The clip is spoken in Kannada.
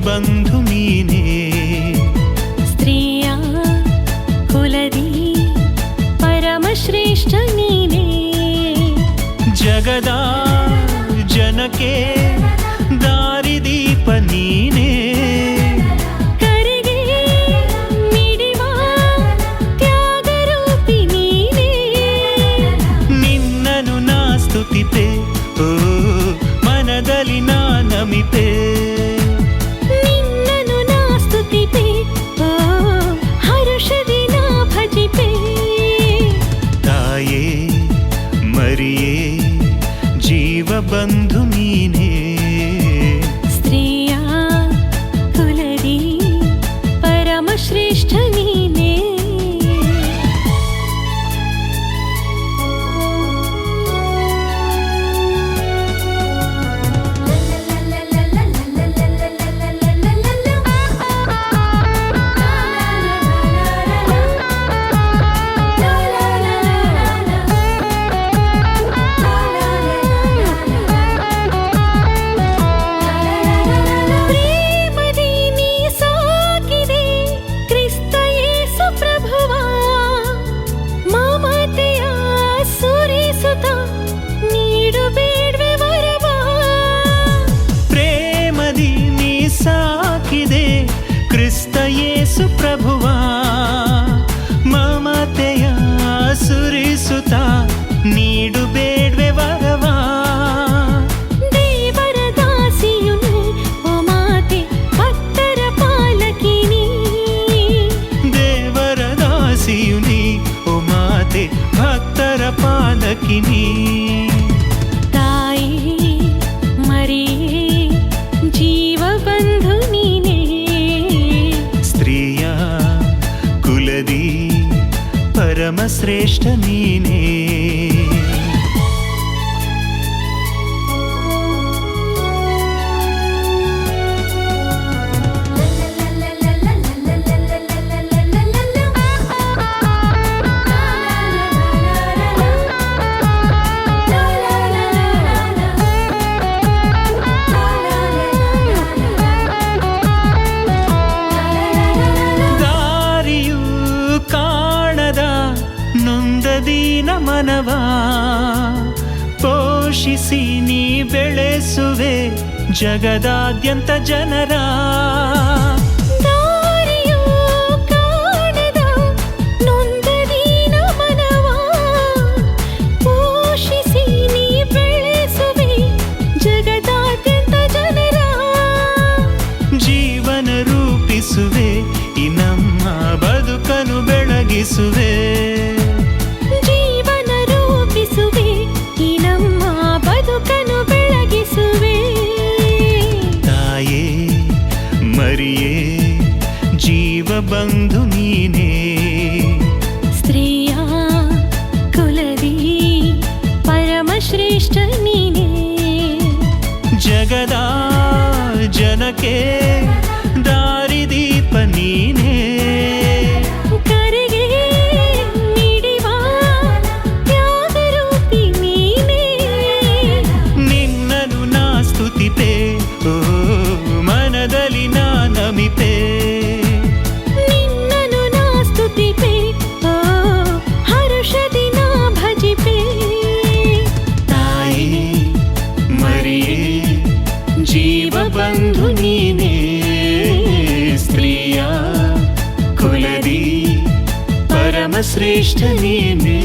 ಬಂಧು ನೀನೇ. ಸ್ತ್ರೀಯ ಕುಲದಿ ಪರಮ ಶ್ರೇಷ್ಠ ನೀನೇ. ಜಗದ ಜನಕ್ಕೆ ದಾರಿದೀಪ ನೀನೇ. ಕರೆಗೆ ಮಿಡಿವ ತ್ಯಾಗರೂಪಿ ನೀನೇ. ನಿನ್ನನು ನಾ ಸ್ತುತಿಪೆ, ಓ ಮನದಲ್ಲಿ ನಾ ನಮಿಪೆ. ನಿನ್ನನು ನಾ ಸ್ತುತಿಪೆ, ಓ ಹರುಷದಿ ನಾ ಭಜಿಪೆ. ತಾಯೇ ಮರಿಯೇ ಜೀವ ಬಂಧು ನೀನೇ. ಸ್ತ್ರೀಯ ಕುಲದಿ ಪರಮ ಶ್ರೇಷ್ಠ ನೀನೇ. ಕ್ರಿಸ್ತ ಯೇಸು ಪ್ರಭುವ ಮಮತೆಯ ಸುರಿಸುತ್ತ ನೀಡು ಬೇಡ್ವೆ ವರವ. ದೇವರ ದಾಸಿಯು ನೀ, ಓ ಮಾತೆ ಭಕ್ತರ ಪಾಲಕಿನಿ. ದೇವರ ದಾಸಿಯು ನೀ, ಓ ಮಾತೆ ಭಕ್ತರ ಪಾಲಕಿನಿ. ತಾಯಿ ಮರಿಯೇ ಜೀವ ಬಂಧು ನೀನೇ. ಸ್ತ್ರೀಯ ಕುಲದಿ ಪರಮ ಶ್ರೇಷ್ಠ ನೀನೇ. ದಾರಿಯು ಕಾಣದ ನೊಂದ ದೀನ ಮನವ ಪೋಷಿಸಿ ನೀ ಬೆಳೆಸುವೆ ಜಗದಾದ್ಯಂತ ಜನರ. ದಾರಿಯು ಕಾಣದ ನೊಂದ ದೀನ ಮನವ ಪೋಷಿಸಿ ನೀ ಬೆಳೆಸುವೆ ಜಗದಾದ್ಯಂತ ಜನರ. ಜೀವನ ರೂಪಿಸುವೆ ಈ ನಮ್ಮ ಬದುಕನ್ನು ಬೆಳಗಿಸುವೆ. ಜೀವನ ರೂಪಿಸುವೆ ಈ ನಮ್ಮ ಬದುಕನ್ನು ಬೆಳಗಿಸುವೆ. ತಾಯೇ ಮರಿಯೇ ಜೀವ ಬಂಧು ನೀನೇ. ಸ್ತ್ರೀಯ ಕುಲದಿ ಪರಮ ಶ್ರೇಷ್ಠ ನೀನೇ. ಜಗದ ಜನಕ್ಕೆ ದಾರಿದೀಪ ನೀನೇ. ಕರೆಗೆ ಮಿಡಿವ ತ್ಯಾಗರೂಪಿ ನೀನೇ. ನಿನ್ನನು ನಾ ಸ್ತುತಿಪೆ, ಓ ಮನದಲ್ಲಿ ನಾ ನಮಿಪೆ. ನಿನ್ನನು ನಾ ಸ್ತುತಿಪೆ, ಓ ಹರುಷದಿ ನಾ ಭಜಿಪೆ. ತಾಯಿ ಮರಿಯೇ ಜೀವ ಬಂಧು ನೀನೇ. ಸ್ತ್ರೀಯ ಕುಲದಿ ಪರಮ ಶ್ರೇಷ್ಠ ನೀನೇ.